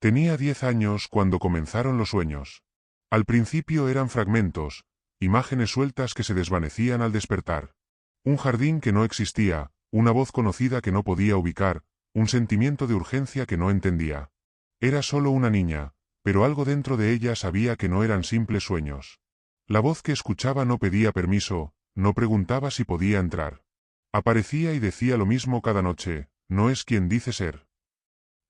Tenía 10 años cuando comenzaron los sueños. Al principio eran fragmentos, imágenes sueltas que se desvanecían al despertar. Un jardín que no existía, una voz conocida que no podía ubicar, un sentimiento de urgencia que no entendía. Era solo una niña, pero algo dentro de ella sabía que no eran simples sueños. La voz que escuchaba no pedía permiso, no preguntaba si podía entrar. Aparecía y decía lo mismo cada noche: no es quien dice ser.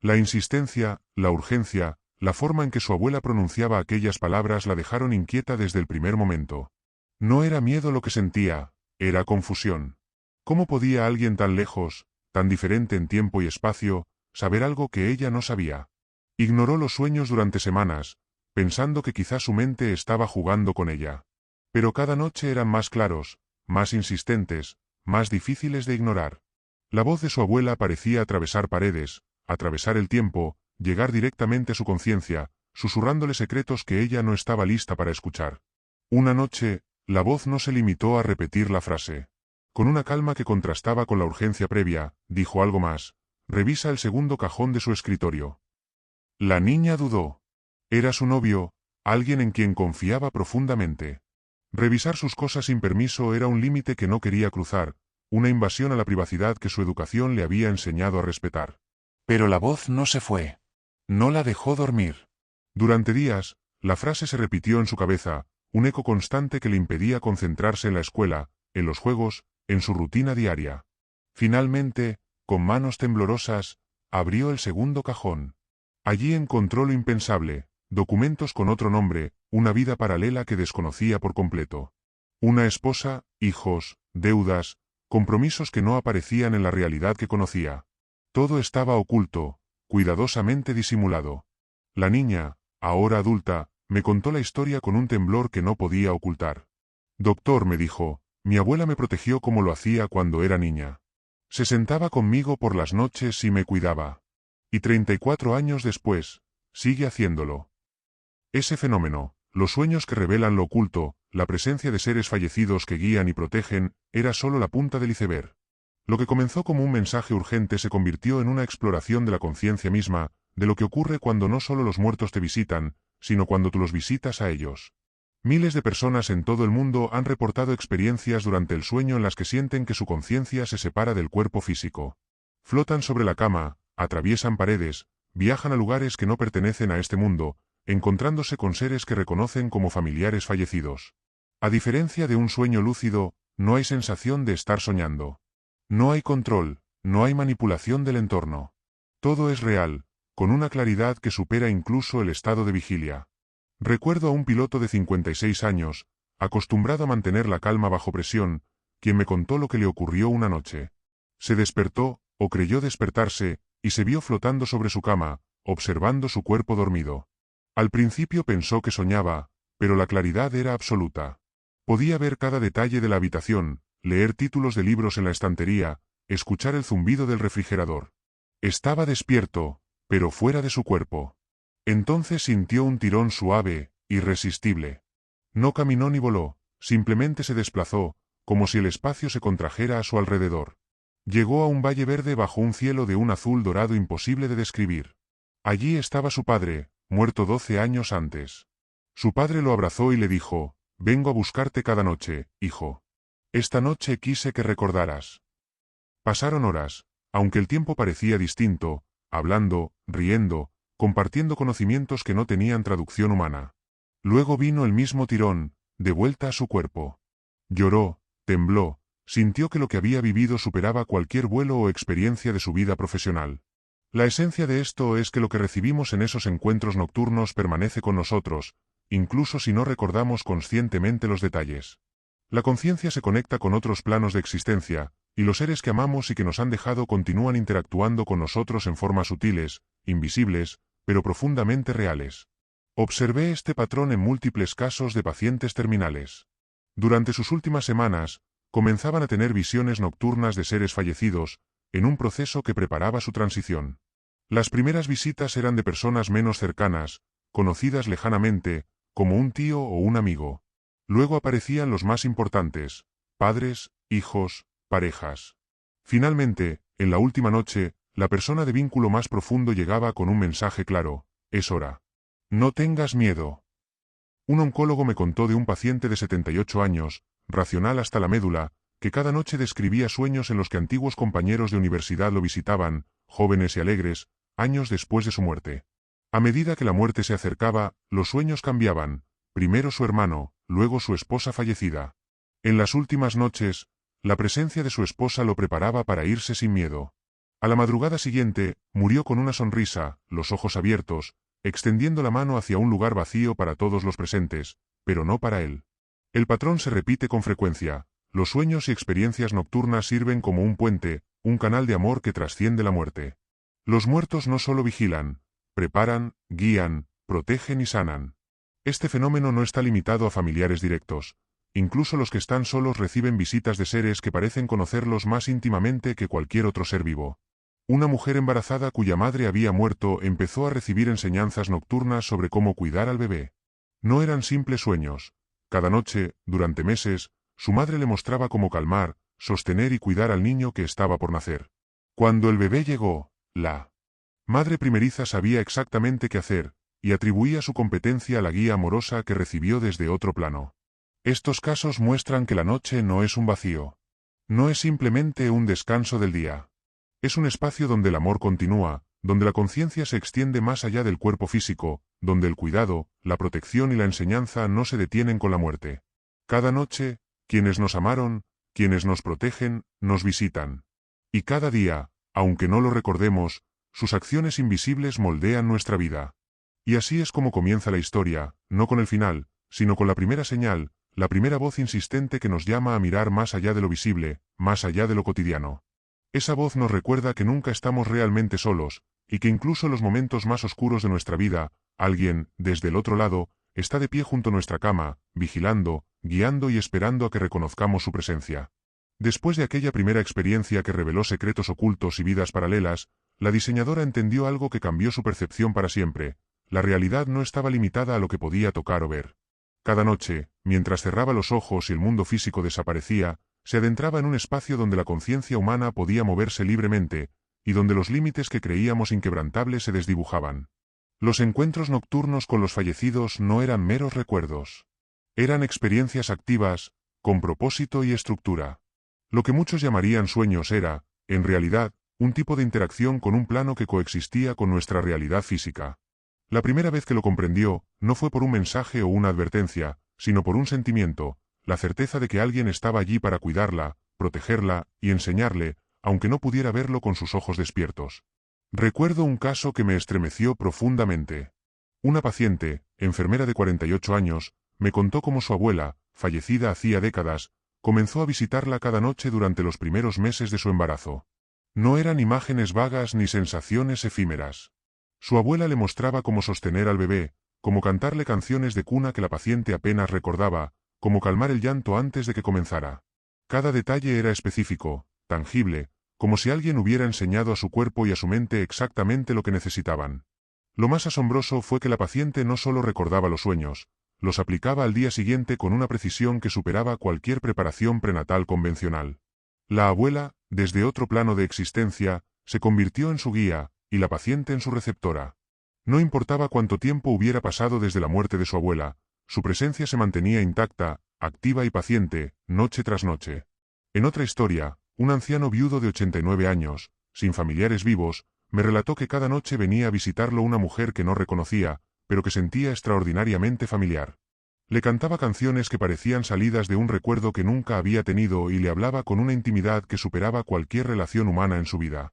La insistencia, la urgencia, la forma en que su abuela pronunciaba aquellas palabras la dejaron inquieta desde el primer momento. No era miedo lo que sentía, era confusión. ¿Cómo podía alguien tan lejos, tan diferente en tiempo y espacio, saber algo que ella no sabía? Ignoró los sueños durante semanas, pensando que quizá su mente estaba jugando con ella. Pero cada noche eran más claros, más insistentes, más difíciles de ignorar. La voz de su abuela parecía atravesar paredes, atravesar el tiempo, llegar directamente a su conciencia, susurrándole secretos que ella no estaba lista para escuchar. Una noche, la voz no se limitó a repetir la frase. Con una calma que contrastaba con la urgencia previa, dijo algo más: revisa el segundo cajón de su escritorio. La niña dudó. Era su novio, alguien en quien confiaba profundamente. Revisar sus cosas sin permiso era un límite que no quería cruzar, una invasión a la privacidad que su educación le había enseñado a respetar. Pero la voz no se fue. No la dejó dormir. Durante días, la frase se repitió en su cabeza, un eco constante que le impedía concentrarse en la escuela, en los juegos, en su rutina diaria. Finalmente, con manos temblorosas, abrió el segundo cajón. Allí encontró lo impensable: documentos con otro nombre, una vida paralela que desconocía por completo. Una esposa, hijos, deudas, compromisos que no aparecían en la realidad que conocía. Todo estaba oculto, cuidadosamente disimulado. La niña, ahora adulta, me contó la historia con un temblor que no podía ocultar. Doctor, me dijo, mi abuela me protegió como lo hacía cuando era niña. Se sentaba conmigo por las noches y me cuidaba. Y 34 años después, sigue haciéndolo. Ese fenómeno, los sueños que revelan lo oculto, la presencia de seres fallecidos que guían y protegen, era solo la punta del iceberg. Lo que comenzó como un mensaje urgente se convirtió en una exploración de la conciencia misma, de lo que ocurre cuando no solo los muertos te visitan, sino cuando tú los visitas a ellos. Miles de personas en todo el mundo han reportado experiencias durante el sueño en las que sienten que su conciencia se separa del cuerpo físico. Flotan sobre la cama, atraviesan paredes, viajan a lugares que no pertenecen a este mundo, encontrándose con seres que reconocen como familiares fallecidos. A diferencia de un sueño lúcido, no hay sensación de estar soñando. No hay control, no hay manipulación del entorno. Todo es real, con una claridad que supera incluso el estado de vigilia. Recuerdo a un piloto de 56 años, acostumbrado a mantener la calma bajo presión, quien me contó lo que le ocurrió una noche. Se despertó, o creyó despertarse, y se vio flotando sobre su cama, observando su cuerpo dormido. Al principio pensó que soñaba, pero la claridad era absoluta. Podía ver cada detalle de la habitación, leer títulos de libros en la estantería, escuchar el zumbido del refrigerador. Estaba despierto, pero fuera de su cuerpo. Entonces sintió un tirón suave, irresistible. No caminó ni voló, simplemente se desplazó, como si el espacio se contrajera a su alrededor. Llegó a un valle verde bajo un cielo de un azul dorado imposible de describir. Allí estaba su padre, muerto 12 años antes. Su padre lo abrazó y le dijo: vengo a buscarte cada noche, hijo. Esta noche quise que recordaras. Pasaron horas, aunque el tiempo parecía distinto, hablando, riendo, compartiendo conocimientos que no tenían traducción humana. Luego vino el mismo tirón, de vuelta a su cuerpo. Lloró, tembló, sintió que lo que había vivido superaba cualquier vuelo o experiencia de su vida profesional. La esencia de esto es que lo que recibimos en esos encuentros nocturnos permanece con nosotros, incluso si no recordamos conscientemente los detalles. La conciencia se conecta con otros planos de existencia, y los seres que amamos y que nos han dejado continúan interactuando con nosotros en formas sutiles, invisibles, pero profundamente reales. Observé este patrón en múltiples casos de pacientes terminales. Durante sus últimas semanas, comenzaban a tener visiones nocturnas de seres fallecidos, en un proceso que preparaba su transición. Las primeras visitas eran de personas menos cercanas, conocidas lejanamente, como un tío o un amigo. Luego aparecían los más importantes: padres, hijos, parejas. Finalmente, en la última noche, la persona de vínculo más profundo llegaba con un mensaje claro: es hora. No tengas miedo. Un oncólogo me contó de un paciente de 78 años, racional hasta la médula, que cada noche describía sueños en los que antiguos compañeros de universidad lo visitaban, jóvenes y alegres, años después de su muerte. A medida que la muerte se acercaba, los sueños cambiaban, primero su hermano, luego su esposa fallecida. En las últimas noches, la presencia de su esposa lo preparaba para irse sin miedo. A la madrugada siguiente, murió con una sonrisa, los ojos abiertos, extendiendo la mano hacia un lugar vacío para todos los presentes, pero no para él. El patrón se repite con frecuencia. Los sueños y experiencias nocturnas sirven como un puente, un canal de amor que trasciende la muerte. Los muertos no solo vigilan, preparan, guían, protegen y sanan. Este fenómeno no está limitado a familiares directos. Incluso los que están solos reciben visitas de seres que parecen conocerlos más íntimamente que cualquier otro ser vivo. Una mujer embarazada cuya madre había muerto empezó a recibir enseñanzas nocturnas sobre cómo cuidar al bebé. No eran simples sueños. Cada noche, durante meses, su madre le mostraba cómo calmar, sostener y cuidar al niño que estaba por nacer. Cuando el bebé llegó, la madre primeriza sabía exactamente qué hacer, y atribuía su competencia a la guía amorosa que recibió desde otro plano. Estos casos muestran que la noche no es un vacío. No es simplemente un descanso del día. Es un espacio donde el amor continúa, donde la conciencia se extiende más allá del cuerpo físico, donde el cuidado, la protección y la enseñanza no se detienen con la muerte. Cada noche, quienes nos amaron, quienes nos protegen, nos visitan. Y cada día, aunque no lo recordemos, sus acciones invisibles moldean nuestra vida. Y así es como comienza la historia, no con el final, sino con la primera señal, la primera voz insistente que nos llama a mirar más allá de lo visible, más allá de lo cotidiano. Esa voz nos recuerda que nunca estamos realmente solos, y que incluso en los momentos más oscuros de nuestra vida, alguien, desde el otro lado, está de pie junto a nuestra cama, vigilando, guiando y esperando a que reconozcamos su presencia. Después de aquella primera experiencia que reveló secretos ocultos y vidas paralelas, la diseñadora entendió algo que cambió su percepción para siempre. La realidad no estaba limitada a lo que podía tocar o ver. Cada noche, mientras cerraba los ojos y el mundo físico desaparecía, se adentraba en un espacio donde la conciencia humana podía moverse libremente, y donde los límites que creíamos inquebrantables se desdibujaban. Los encuentros nocturnos con los fallecidos no eran meros recuerdos. Eran experiencias activas, con propósito y estructura. Lo que muchos llamarían sueños era, en realidad, un tipo de interacción con un plano que coexistía con nuestra realidad física. La primera vez que lo comprendió, no fue por un mensaje o una advertencia, sino por un sentimiento, la certeza de que alguien estaba allí para cuidarla, protegerla y enseñarle, aunque no pudiera verlo con sus ojos despiertos. Recuerdo un caso que me estremeció profundamente. Una paciente, enfermera de 48 años, me contó cómo su abuela, fallecida hacía décadas, comenzó a visitarla cada noche durante los primeros meses de su embarazo. No eran imágenes vagas ni sensaciones efímeras. Su abuela le mostraba cómo sostener al bebé, cómo cantarle canciones de cuna que la paciente apenas recordaba, cómo calmar el llanto antes de que comenzara. Cada detalle era específico, tangible, como si alguien hubiera enseñado a su cuerpo y a su mente exactamente lo que necesitaban. Lo más asombroso fue que la paciente no solo recordaba los sueños, los aplicaba al día siguiente con una precisión que superaba cualquier preparación prenatal convencional. La abuela, desde otro plano de existencia, se convirtió en su guía, y la paciente en su receptora. No importaba cuánto tiempo hubiera pasado desde la muerte de su abuela, su presencia se mantenía intacta, activa y paciente, noche tras noche. En otra historia, un anciano viudo de 89 años, sin familiares vivos, me relató que cada noche venía a visitarlo una mujer que no reconocía, pero que sentía extraordinariamente familiar. Le cantaba canciones que parecían salidas de un recuerdo que nunca había tenido y le hablaba con una intimidad que superaba cualquier relación humana en su vida.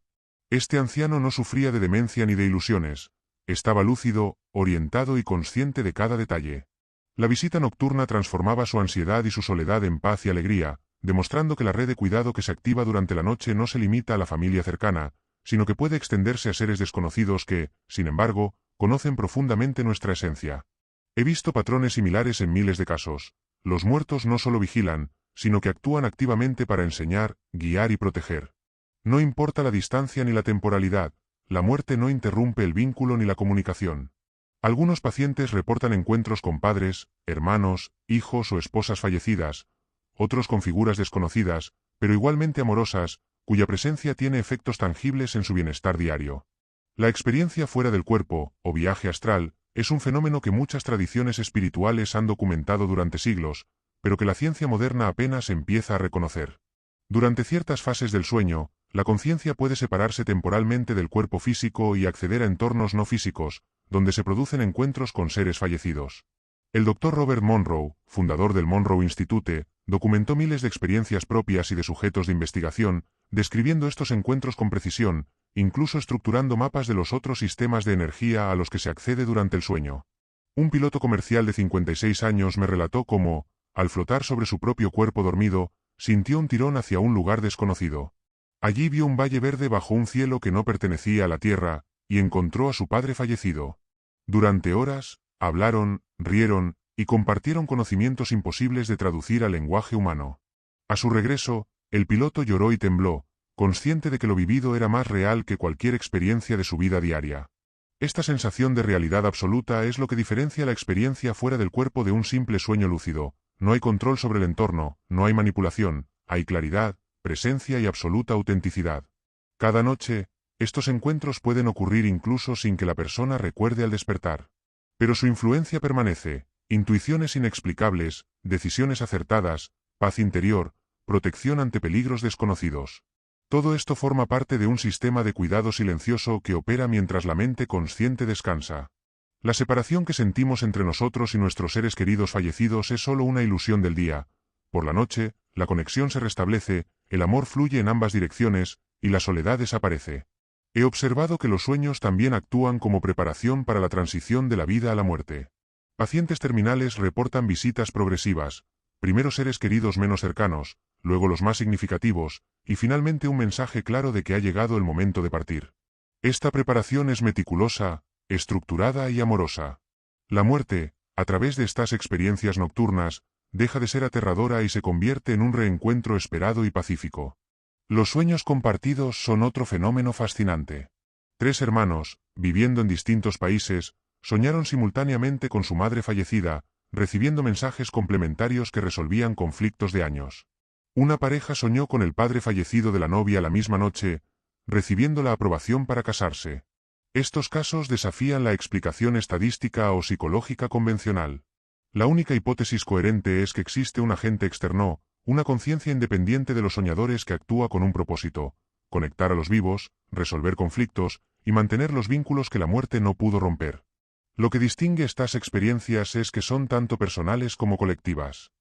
Este anciano no sufría de demencia ni de ilusiones. Estaba lúcido, orientado y consciente de cada detalle. La visita nocturna transformaba su ansiedad y su soledad en paz y alegría, demostrando que la red de cuidado que se activa durante la noche no se limita a la familia cercana, sino que puede extenderse a seres desconocidos que, sin embargo, conocen profundamente nuestra esencia. He visto patrones similares en miles de casos. Los muertos no solo vigilan, sino que actúan activamente para enseñar, guiar y proteger. No importa la distancia ni la temporalidad, la muerte no interrumpe el vínculo ni la comunicación. Algunos pacientes reportan encuentros con padres, hermanos, hijos o esposas fallecidas, otros con figuras desconocidas, pero igualmente amorosas, cuya presencia tiene efectos tangibles en su bienestar diario. La experiencia fuera del cuerpo, o viaje astral, es un fenómeno que muchas tradiciones espirituales han documentado durante siglos, pero que la ciencia moderna apenas empieza a reconocer. Durante ciertas fases del sueño, la conciencia puede separarse temporalmente del cuerpo físico y acceder a entornos no físicos, donde se producen encuentros con seres fallecidos. El Dr. Robert Monroe, fundador del Monroe Institute, documentó miles de experiencias propias y de sujetos de investigación, describiendo estos encuentros con precisión, incluso estructurando mapas de los otros sistemas de energía a los que se accede durante el sueño. Un piloto comercial de 56 años me relató cómo, al flotar sobre su propio cuerpo dormido, sintió un tirón hacia un lugar desconocido. Allí vio un valle verde bajo un cielo que no pertenecía a la tierra, y encontró a su padre fallecido. Durante horas, hablaron, rieron, y compartieron conocimientos imposibles de traducir al lenguaje humano. A su regreso, el piloto lloró y tembló, consciente de que lo vivido era más real que cualquier experiencia de su vida diaria. Esta sensación de realidad absoluta es lo que diferencia la experiencia fuera del cuerpo de un simple sueño lúcido. No hay control sobre el entorno, no hay manipulación, hay claridad, presencia y absoluta autenticidad. Cada noche, estos encuentros pueden ocurrir incluso sin que la persona recuerde al despertar. Pero su influencia permanece: intuiciones inexplicables, decisiones acertadas, paz interior, protección ante peligros desconocidos. Todo esto forma parte de un sistema de cuidado silencioso que opera mientras la mente consciente descansa. La separación que sentimos entre nosotros y nuestros seres queridos fallecidos es solo una ilusión del día. Por la noche, la conexión se restablece, el amor fluye en ambas direcciones, y la soledad desaparece. He observado que los sueños también actúan como preparación para la transición de la vida a la muerte. Pacientes terminales reportan visitas progresivas, primero seres queridos menos cercanos, luego los más significativos, y finalmente un mensaje claro de que ha llegado el momento de partir. Esta preparación es meticulosa, estructurada y amorosa. La muerte, a través de estas experiencias nocturnas, deja de ser aterradora y se convierte en un reencuentro esperado y pacífico. Los sueños compartidos son otro fenómeno fascinante. 3 hermanos, viviendo en distintos países, soñaron simultáneamente con su madre fallecida, recibiendo mensajes complementarios que resolvían conflictos de años. Una pareja soñó con el padre fallecido de la novia la misma noche, recibiendo la aprobación para casarse. Estos casos desafían la explicación estadística o psicológica convencional. La única hipótesis coherente es que existe un agente externo, una conciencia independiente de los soñadores que actúa con un propósito: conectar a los vivos, resolver conflictos, y mantener los vínculos que la muerte no pudo romper. Lo que distingue estas experiencias es que son tanto personales como colectivas.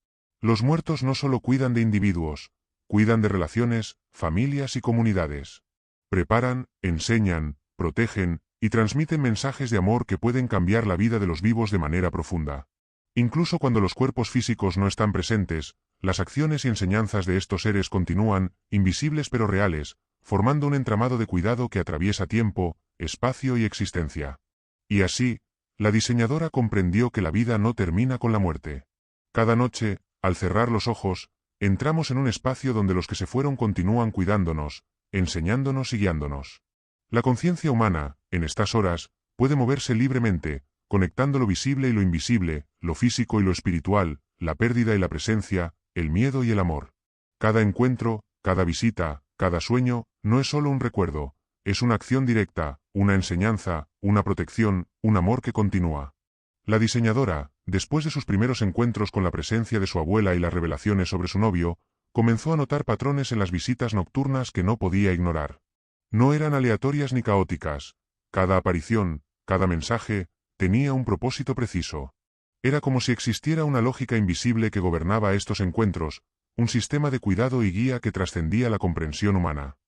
Los muertos no solo cuidan de individuos, cuidan de relaciones, familias y comunidades. Preparan, enseñan, protegen, y transmiten mensajes de amor que pueden cambiar la vida de los vivos de manera profunda. Incluso cuando los cuerpos físicos no están presentes, las acciones y enseñanzas de estos seres continúan, invisibles pero reales, formando un entramado de cuidado que atraviesa tiempo, espacio y existencia. Y así, la diseñadora comprendió que la vida no termina con la muerte. Cada noche, al cerrar los ojos, entramos en un espacio donde los que se fueron continúan cuidándonos, enseñándonos y guiándonos. La conciencia humana, en estas horas, puede moverse libremente, conectando lo visible y lo invisible, lo físico y lo espiritual, la pérdida y la presencia, el miedo y el amor. Cada encuentro, cada visita, cada sueño, no es solo un recuerdo, es una acción directa, una enseñanza, una protección, un amor que continúa. La diseñadora, después de sus primeros encuentros con la presencia de su abuela y las revelaciones sobre su novio, comenzó a notar patrones en las visitas nocturnas que no podía ignorar. No eran aleatorias ni caóticas. Cada aparición, cada mensaje, tenía un propósito preciso. Era como si existiera una lógica invisible que gobernaba estos encuentros, un sistema de cuidado y guía que trascendía la comprensión humana.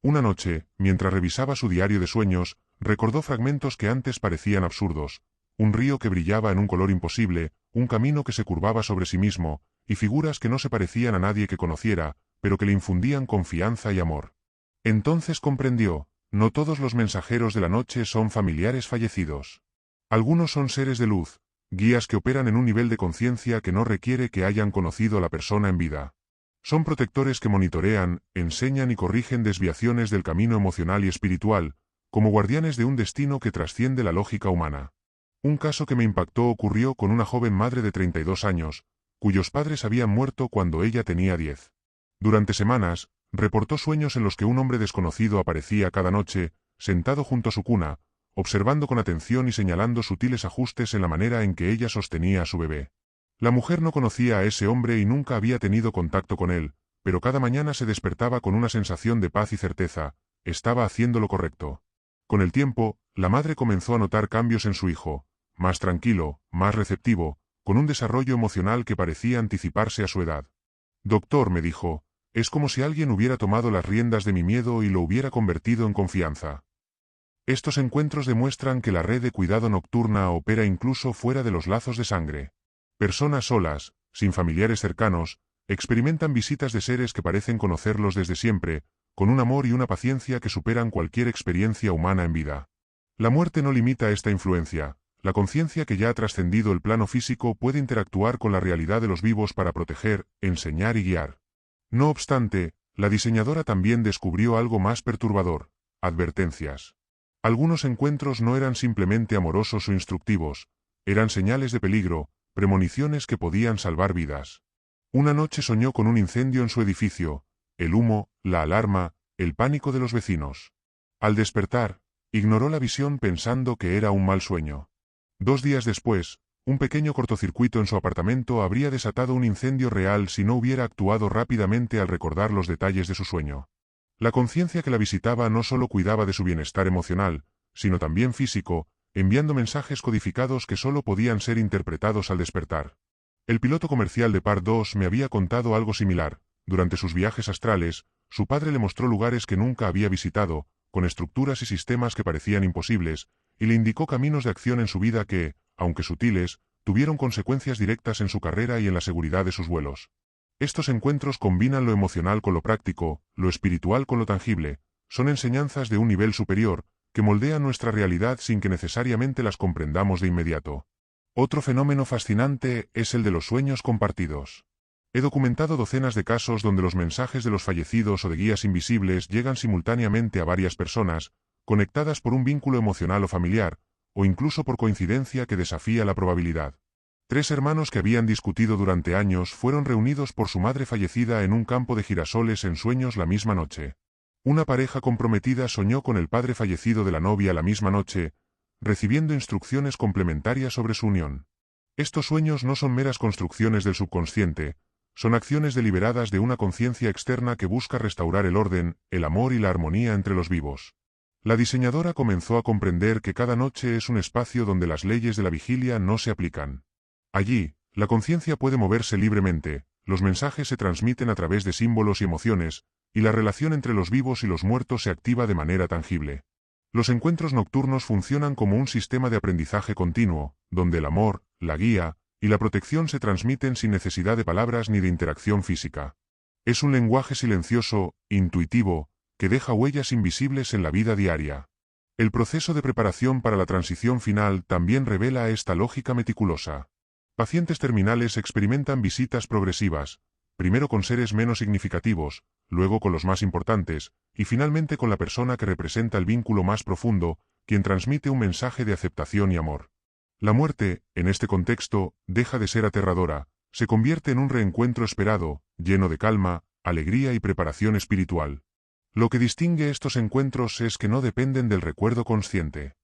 Una noche, mientras revisaba su diario de sueños, recordó fragmentos que antes parecían absurdos: un río que brillaba en un color imposible, un camino que se curvaba sobre sí mismo, y figuras que no se parecían a nadie que conociera, pero que le infundían confianza y amor. Entonces comprendió: no todos los mensajeros de la noche son familiares fallecidos. Algunos son seres de luz, guías que operan en un nivel de conciencia que no requiere que hayan conocido a la persona en vida. Son protectores que monitorean, enseñan y corrigen desviaciones del camino emocional y espiritual, como guardianes de un destino que trasciende la lógica humana. Un caso que me impactó ocurrió con una joven madre de 32 años, cuyos padres habían muerto cuando ella tenía 10. Durante semanas, reportó sueños en los que un hombre desconocido aparecía cada noche, sentado junto a su cuna, observando con atención y señalando sutiles ajustes en la manera en que ella sostenía a su bebé. La mujer no conocía a ese hombre y nunca había tenido contacto con él, pero cada mañana se despertaba con una sensación de paz y certeza: estaba haciendo lo correcto. Con el tiempo, la madre comenzó a notar cambios en su hijo, más tranquilo, más receptivo, con un desarrollo emocional que parecía anticiparse a su edad. «Doctor», me dijo, «es como si alguien hubiera tomado las riendas de mi miedo y lo hubiera convertido en confianza». Estos encuentros demuestran que la red de cuidado nocturna opera incluso fuera de los lazos de sangre. Personas solas, sin familiares cercanos, experimentan visitas de seres que parecen conocerlos desde siempre, con un amor y una paciencia que superan cualquier experiencia humana en vida. La muerte no limita esta influencia. La conciencia que ya ha trascendido el plano físico puede interactuar con la realidad de los vivos para proteger, enseñar y guiar. No obstante, la diseñadora también descubrió algo más perturbador: advertencias. Algunos encuentros no eran simplemente amorosos o instructivos, eran señales de peligro, premoniciones que podían salvar vidas. Una noche soñó con un incendio en su edificio, el humo, la alarma, el pánico de los vecinos. Al despertar, ignoró la visión pensando que era un mal sueño. 2 días después, un pequeño cortocircuito en su apartamento habría desatado un incendio real si no hubiera actuado rápidamente al recordar los detalles de su sueño. La conciencia que la visitaba no solo cuidaba de su bienestar emocional, sino también físico, enviando mensajes codificados que solo podían ser interpretados al despertar. El piloto comercial de Par 2 me había contado algo similar. Durante sus viajes astrales, su padre le mostró lugares que nunca había visitado, con estructuras y sistemas que parecían imposibles, y le indicó caminos de acción en su vida que, aunque sutiles, tuvieron consecuencias directas en su carrera y en la seguridad de sus vuelos. Estos encuentros combinan lo emocional con lo práctico, lo espiritual con lo tangible, son enseñanzas de un nivel superior, que moldean nuestra realidad sin que necesariamente las comprendamos de inmediato. Otro fenómeno fascinante es el de los sueños compartidos. He documentado docenas de casos donde los mensajes de los fallecidos o de guías invisibles llegan simultáneamente a varias personas, conectadas por un vínculo emocional o familiar, o incluso por coincidencia que desafía la probabilidad. 3 hermanos que habían discutido durante años fueron reunidos por su madre fallecida en un campo de girasoles en sueños la misma noche. Una pareja comprometida soñó con el padre fallecido de la novia la misma noche, recibiendo instrucciones complementarias sobre su unión. Estos sueños no son meras construcciones del subconsciente, son acciones deliberadas de una conciencia externa que busca restaurar el orden, el amor y la armonía entre los vivos. La diseñadora comenzó a comprender que cada noche es un espacio donde las leyes de la vigilia no se aplican. Allí, la conciencia puede moverse libremente, los mensajes se transmiten a través de símbolos y emociones, y la relación entre los vivos y los muertos se activa de manera tangible. Los encuentros nocturnos funcionan como un sistema de aprendizaje continuo, donde el amor, la guía y la protección se transmiten sin necesidad de palabras ni de interacción física. Es un lenguaje silencioso, intuitivo, que deja huellas invisibles en la vida diaria. El proceso de preparación para la transición final también revela esta lógica meticulosa. Pacientes terminales experimentan visitas progresivas, primero con seres menos significativos, luego con los más importantes, y finalmente con la persona que representa el vínculo más profundo, quien transmite un mensaje de aceptación y amor. La muerte, en este contexto, deja de ser aterradora, se convierte en un reencuentro esperado, lleno de calma, alegría y preparación espiritual. Lo que distingue estos encuentros es que no dependen del recuerdo consciente.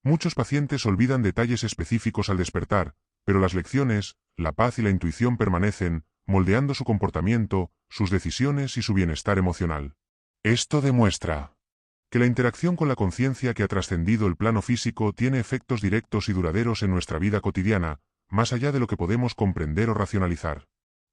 Muchos pacientes olvidan detalles específicos al despertar, pero las lecciones, la paz y la intuición permanecen, moldeando su comportamiento, sus decisiones y su bienestar emocional. Esto demuestra que la interacción con la conciencia que ha trascendido el plano físico tiene efectos directos y duraderos en nuestra vida cotidiana, más allá de lo que podemos comprender o racionalizar.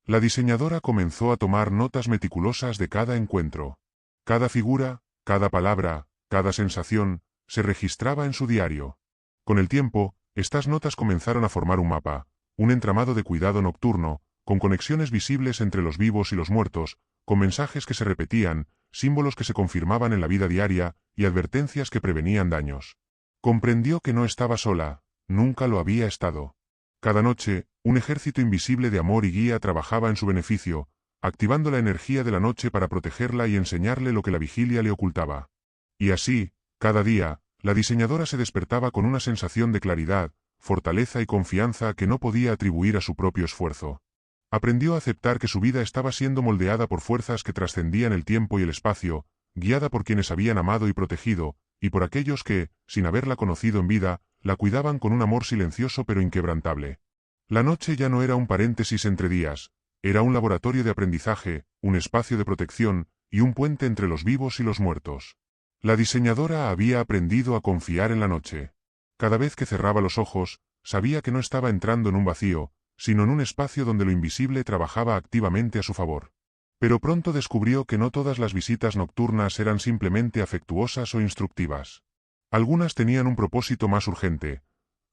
La diseñadora comenzó a tomar notas meticulosas de cada encuentro. Cada figura, cada palabra, cada sensación, se registraba en su diario. Con el tiempo, estas notas comenzaron a formar un mapa, un entramado de cuidado nocturno, con conexiones visibles entre los vivos y los muertos, con mensajes que se repetían, símbolos que se confirmaban en la vida diaria, y advertencias que prevenían daños. Comprendió que no estaba sola, nunca lo había estado. Cada noche, un ejército invisible de amor y guía trabajaba en su beneficio, activando la energía de la noche para protegerla y enseñarle lo que la vigilia le ocultaba. Y así, cada día, la diseñadora se despertaba con una sensación de claridad, fortaleza y confianza que no podía atribuir a su propio esfuerzo. Aprendió a aceptar que su vida estaba siendo moldeada por fuerzas que trascendían el tiempo y el espacio, guiada por quienes habían amado y protegido, y por aquellos que, sin haberla conocido en vida, la cuidaban con un amor silencioso pero inquebrantable. La noche ya no era un paréntesis entre días, era un laboratorio de aprendizaje, un espacio de protección, y un puente entre los vivos y los muertos. La diseñadora había aprendido a confiar en la noche. Cada vez que cerraba los ojos, sabía que no estaba entrando en un vacío, sino en un espacio donde lo invisible trabajaba activamente a su favor. Pero pronto descubrió que no todas las visitas nocturnas eran simplemente afectuosas o instructivas. Algunas tenían un propósito más urgente: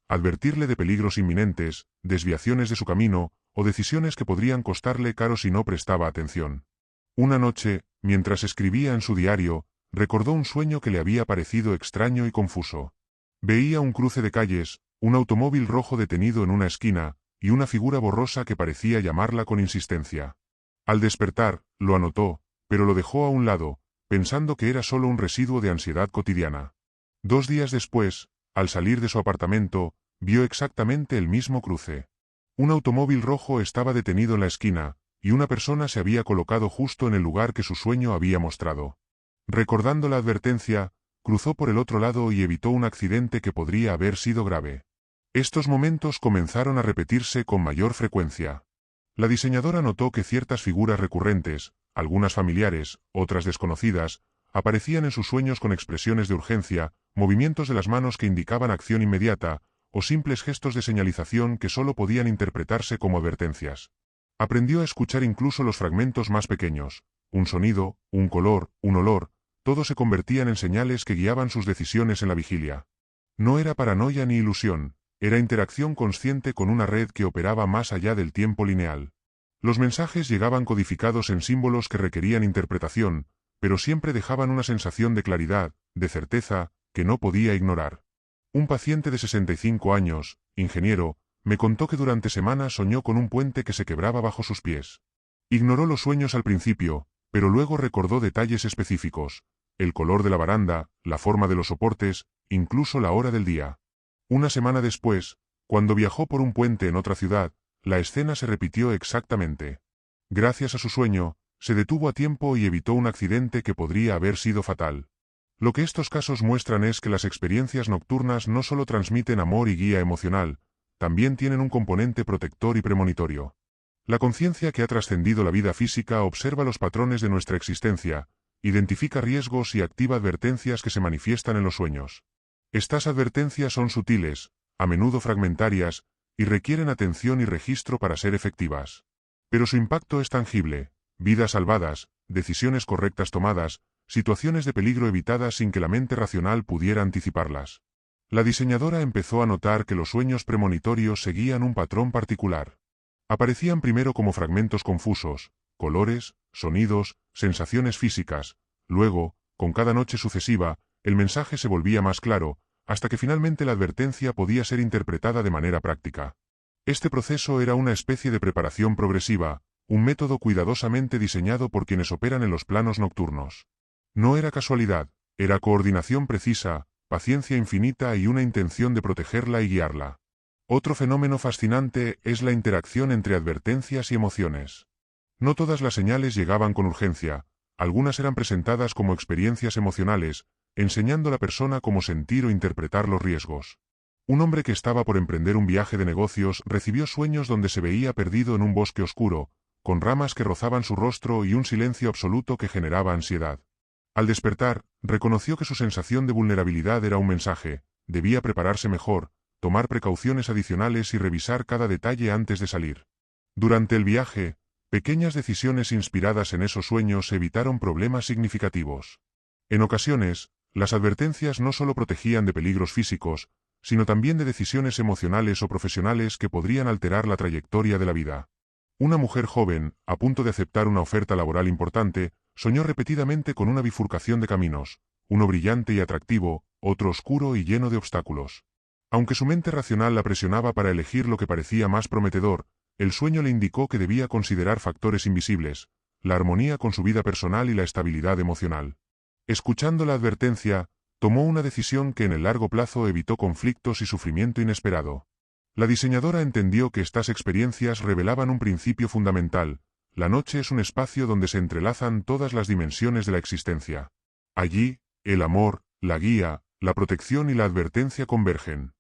advertirle de peligros inminentes, desviaciones de su camino, o decisiones que podrían costarle caro si no prestaba atención. Una noche, mientras escribía en su diario, recordó un sueño que le había parecido extraño y confuso. Veía un cruce de calles, un automóvil rojo detenido en una esquina, y una figura borrosa que parecía llamarla con insistencia. Al despertar, lo anotó, pero lo dejó a un lado, pensando que era solo un residuo de ansiedad cotidiana. 2 días después, al salir de su apartamento, vio exactamente el mismo cruce. Un automóvil rojo estaba detenido en la esquina, y una persona se había colocado justo en el lugar que su sueño había mostrado. Recordando la advertencia, cruzó por el otro lado y evitó un accidente que podría haber sido grave. Estos momentos comenzaron a repetirse con mayor frecuencia. La diseñadora notó que ciertas figuras recurrentes, algunas familiares, otras desconocidas, aparecían en sus sueños con expresiones de urgencia, movimientos de las manos que indicaban acción inmediata, o simples gestos de señalización que solo podían interpretarse como advertencias. Aprendió a escuchar incluso los fragmentos más pequeños: un sonido, un color, un olor, todo se convertían en señales que guiaban sus decisiones en la vigilia. No era paranoia ni ilusión, era interacción consciente con una red que operaba más allá del tiempo lineal. Los mensajes llegaban codificados en símbolos que requerían interpretación, pero siempre dejaban una sensación de claridad, de certeza, que no podía ignorar. Un paciente de 65 años, ingeniero, me contó que durante semanas soñó con un puente que se quebraba bajo sus pies. Ignoró los sueños al principio, pero luego recordó detalles específicos: el color de la baranda, la forma de los soportes, incluso la hora del día. Una semana después, cuando viajó por un puente en otra ciudad, la escena se repitió exactamente. Gracias a su sueño, se detuvo a tiempo y evitó un accidente que podría haber sido fatal. Lo que estos casos muestran es que las experiencias nocturnas no solo transmiten amor y guía emocional, también tienen un componente protector y premonitorio. La conciencia que ha trascendido la vida física observa los patrones de nuestra existencia, identifica riesgos y activa advertencias que se manifiestan en los sueños. Estas advertencias son sutiles, a menudo fragmentarias, y requieren atención y registro para ser efectivas. Pero su impacto es tangible: vidas salvadas, decisiones correctas tomadas, situaciones de peligro evitadas sin que la mente racional pudiera anticiparlas. La diseñadora empezó a notar que los sueños premonitorios seguían un patrón particular. Aparecían primero como fragmentos confusos, colores, sonidos, sensaciones físicas; luego, con cada noche sucesiva, el mensaje se volvía más claro, hasta que finalmente la advertencia podía ser interpretada de manera práctica. Este proceso era una especie de preparación progresiva, un método cuidadosamente diseñado por quienes operan en los planos nocturnos. No era casualidad, era coordinación precisa, paciencia infinita y una intención de protegerla y guiarla. Otro fenómeno fascinante es la interacción entre advertencias y emociones. No todas las señales llegaban con urgencia, algunas eran presentadas como experiencias emocionales, enseñando a la persona cómo sentir o interpretar los riesgos. Un hombre que estaba por emprender un viaje de negocios recibió sueños donde se veía perdido en un bosque oscuro, con ramas que rozaban su rostro y un silencio absoluto que generaba ansiedad. Al despertar, reconoció que su sensación de vulnerabilidad era un mensaje: debía prepararse mejor, tomar precauciones adicionales y revisar cada detalle antes de salir. Durante el viaje, pequeñas decisiones inspiradas en esos sueños evitaron problemas significativos. En ocasiones, las advertencias no solo protegían de peligros físicos, sino también de decisiones emocionales o profesionales que podrían alterar la trayectoria de la vida. Una mujer joven, a punto de aceptar una oferta laboral importante, soñó repetidamente con una bifurcación de caminos, uno brillante y atractivo, otro oscuro y lleno de obstáculos. Aunque su mente racional la presionaba para elegir lo que parecía más prometedor, el sueño le indicó que debía considerar factores invisibles: la armonía con su vida personal y la estabilidad emocional. Escuchando la advertencia, tomó una decisión que en el largo plazo evitó conflictos y sufrimiento inesperado. La diseñadora entendió que estas experiencias revelaban un principio fundamental: la noche es un espacio donde se entrelazan todas las dimensiones de la existencia. Allí, el amor, La guía, la protección y la advertencia convergen.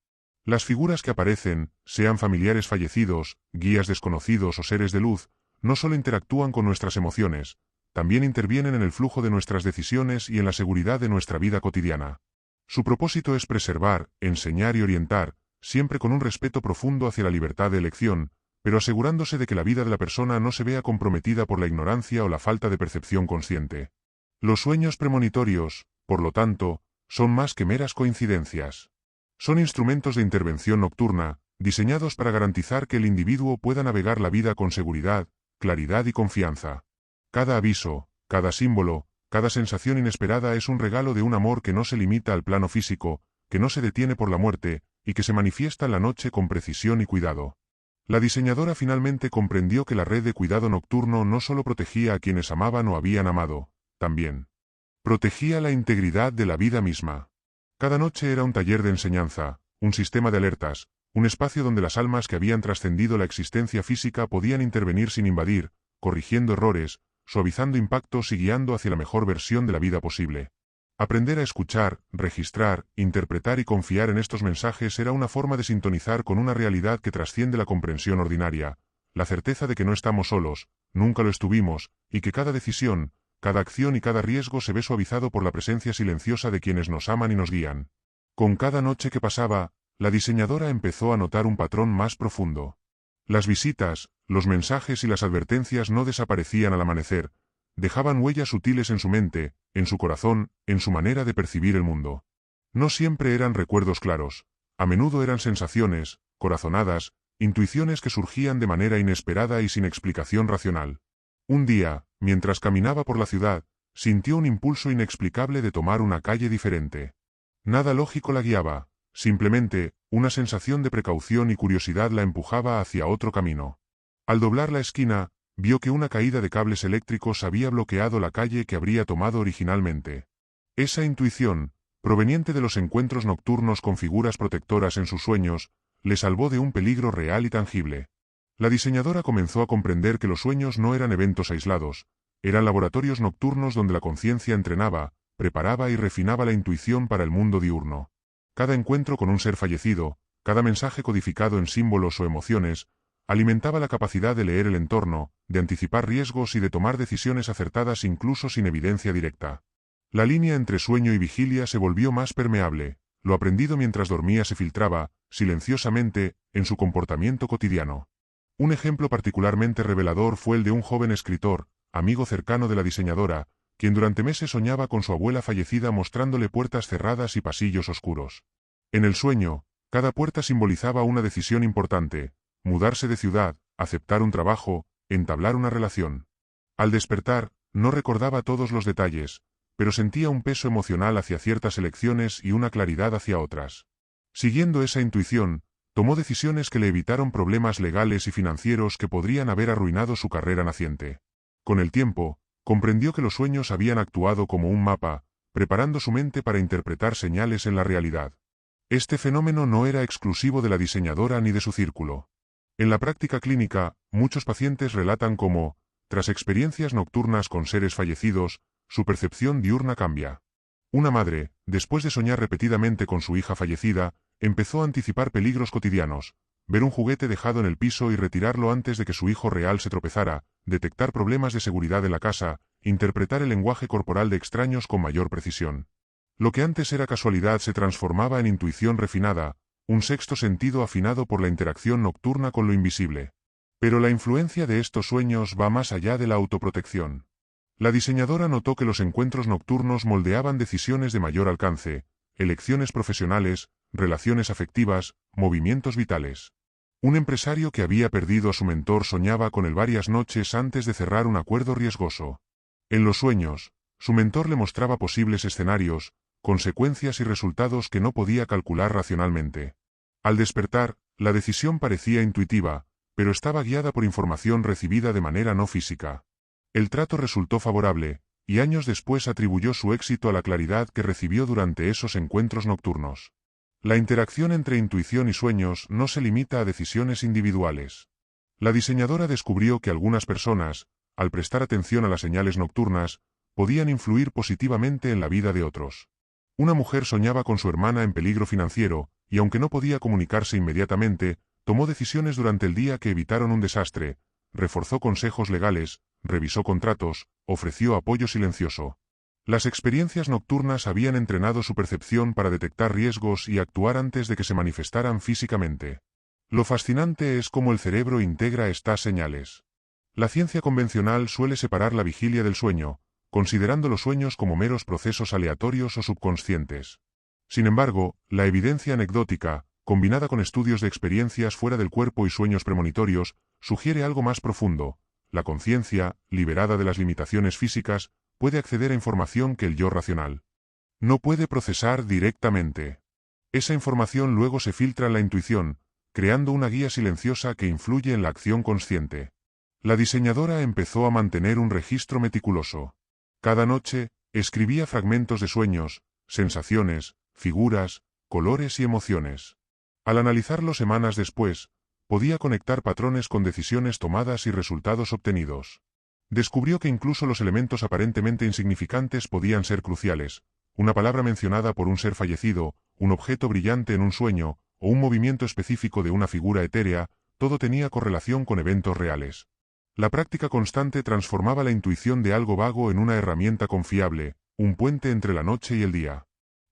Las figuras que aparecen, sean familiares fallecidos, guías desconocidos o seres de luz, no solo interactúan con nuestras emociones, también intervienen en el flujo de nuestras decisiones y en la seguridad de nuestra vida cotidiana. Su propósito es preservar, enseñar y orientar, siempre con un respeto profundo hacia la libertad de elección, pero asegurándose de que la vida de la persona no se vea comprometida por la ignorancia o la falta de percepción consciente. Los sueños premonitorios, por lo tanto, son más que meras coincidencias. Son instrumentos de intervención nocturna, diseñados para garantizar que el individuo pueda navegar la vida con seguridad, claridad y confianza. Cada aviso, cada símbolo, cada sensación inesperada es un regalo de un amor que no se limita al plano físico, que no se detiene por la muerte, y que se manifiesta en la noche con precisión y cuidado. La diseñadora finalmente comprendió que la red de cuidado nocturno no solo protegía a quienes amaban o habían amado, también protegía la integridad de la vida misma. Cada noche era un taller de enseñanza, un sistema de alertas, un espacio donde las almas que habían trascendido la existencia física podían intervenir sin invadir, corrigiendo errores, suavizando impactos y guiando hacia la mejor versión de la vida posible. Aprender a escuchar, registrar, interpretar y confiar en estos mensajes era una forma de sintonizar con una realidad que trasciende la comprensión ordinaria, la certeza de que no estamos solos, nunca lo estuvimos, y que cada decisión, cada acción y cada riesgo se ve suavizado por la presencia silenciosa de quienes nos aman y nos guían. Con cada noche que pasaba, la diseñadora empezó a notar un patrón más profundo. Las visitas, los mensajes y las advertencias no desaparecían al amanecer, dejaban huellas sutiles en su mente, en su corazón, en su manera de percibir el mundo. No siempre eran recuerdos claros, a menudo eran sensaciones, corazonadas, intuiciones que surgían de manera inesperada y sin explicación racional. Un día, mientras caminaba por la ciudad, sintió un impulso inexplicable de tomar una calle diferente. Nada lógico la guiaba, simplemente, una sensación de precaución y curiosidad la empujaba hacia otro camino. Al doblar la esquina, vio que una caída de cables eléctricos había bloqueado la calle que habría tomado originalmente. Esa intuición, proveniente de los encuentros nocturnos con figuras protectoras en sus sueños, le salvó de un peligro real y tangible. La diseñadora comenzó a comprender que los sueños no eran eventos aislados, eran laboratorios nocturnos donde la conciencia entrenaba, preparaba y refinaba la intuición para el mundo diurno. Cada encuentro con un ser fallecido, cada mensaje codificado en símbolos o emociones, alimentaba la capacidad de leer el entorno, de anticipar riesgos y de tomar decisiones acertadas incluso sin evidencia directa. La línea entre sueño y vigilia se volvió más permeable, lo aprendido mientras dormía se filtraba, silenciosamente, en su comportamiento cotidiano. Un ejemplo particularmente revelador fue el de un joven escritor, amigo cercano de la diseñadora, quien durante meses soñaba con su abuela fallecida mostrándole puertas cerradas y pasillos oscuros. En el sueño, cada puerta simbolizaba una decisión importante: mudarse de ciudad, aceptar un trabajo, entablar una relación. Al despertar, no recordaba todos los detalles, pero sentía un peso emocional hacia ciertas elecciones y una claridad hacia otras. Siguiendo esa intuición, tomó decisiones que le evitaron problemas legales y financieros que podrían haber arruinado su carrera naciente. Con el tiempo, comprendió que los sueños habían actuado como un mapa, preparando su mente para interpretar señales en la realidad. Este fenómeno no era exclusivo de la diseñadora ni de su círculo. En la práctica clínica, muchos pacientes relatan cómo, tras experiencias nocturnas con seres fallecidos, su percepción diurna cambia. Una madre, después de soñar repetidamente con su hija fallecida, empezó a anticipar peligros cotidianos: ver un juguete dejado en el piso y retirarlo antes de que su hijo real se tropezara, detectar problemas de seguridad en la casa, interpretar el lenguaje corporal de extraños con mayor precisión. Lo que antes era casualidad se transformaba en intuición refinada, un sexto sentido afinado por la interacción nocturna con lo invisible. Pero la influencia de estos sueños va más allá de la autoprotección. La diseñadora notó que los encuentros nocturnos moldeaban decisiones de mayor alcance, elecciones profesionales, relaciones afectivas, movimientos vitales. Un empresario que había perdido a su mentor soñaba con él varias noches antes de cerrar un acuerdo riesgoso. En los sueños, su mentor le mostraba posibles escenarios, consecuencias y resultados que no podía calcular racionalmente. Al despertar, la decisión parecía intuitiva, pero estaba guiada por información recibida de manera no física. El trato resultó favorable, y años después atribuyó su éxito a la claridad que recibió durante esos encuentros nocturnos. La interacción entre intuición y sueños no se limita a decisiones individuales. La diseñadora descubrió que algunas personas, al prestar atención a las señales nocturnas, podían influir positivamente en la vida de otros. Una mujer soñaba con su hermana en peligro financiero, y aunque no podía comunicarse inmediatamente, tomó decisiones durante el día que evitaron un desastre, reforzó consejos legales, revisó contratos, ofreció apoyo silencioso. Las experiencias nocturnas habían entrenado su percepción para detectar riesgos y actuar antes de que se manifestaran físicamente. Lo fascinante es cómo el cerebro integra estas señales. La ciencia convencional suele separar la vigilia del sueño, considerando los sueños como meros procesos aleatorios o subconscientes. Sin embargo, la evidencia anecdótica, combinada con estudios de experiencias fuera del cuerpo y sueños premonitorios, sugiere algo más profundo. La conciencia, liberada de las limitaciones físicas, puede acceder a información que el yo racional no puede procesar directamente. Esa información luego se filtra en la intuición, creando una guía silenciosa que influye en la acción consciente. La diseñadora empezó a mantener un registro meticuloso. Cada noche, escribía fragmentos de sueños, sensaciones, figuras, colores y emociones. Al analizarlo semanas después, podía conectar patrones con decisiones tomadas y resultados obtenidos. Descubrió que incluso los elementos aparentemente insignificantes podían ser cruciales. Una palabra mencionada por un ser fallecido, un objeto brillante en un sueño, o un movimiento específico de una figura etérea, todo tenía correlación con eventos reales. La práctica constante transformaba la intuición de algo vago en una herramienta confiable, un puente entre la noche y el día.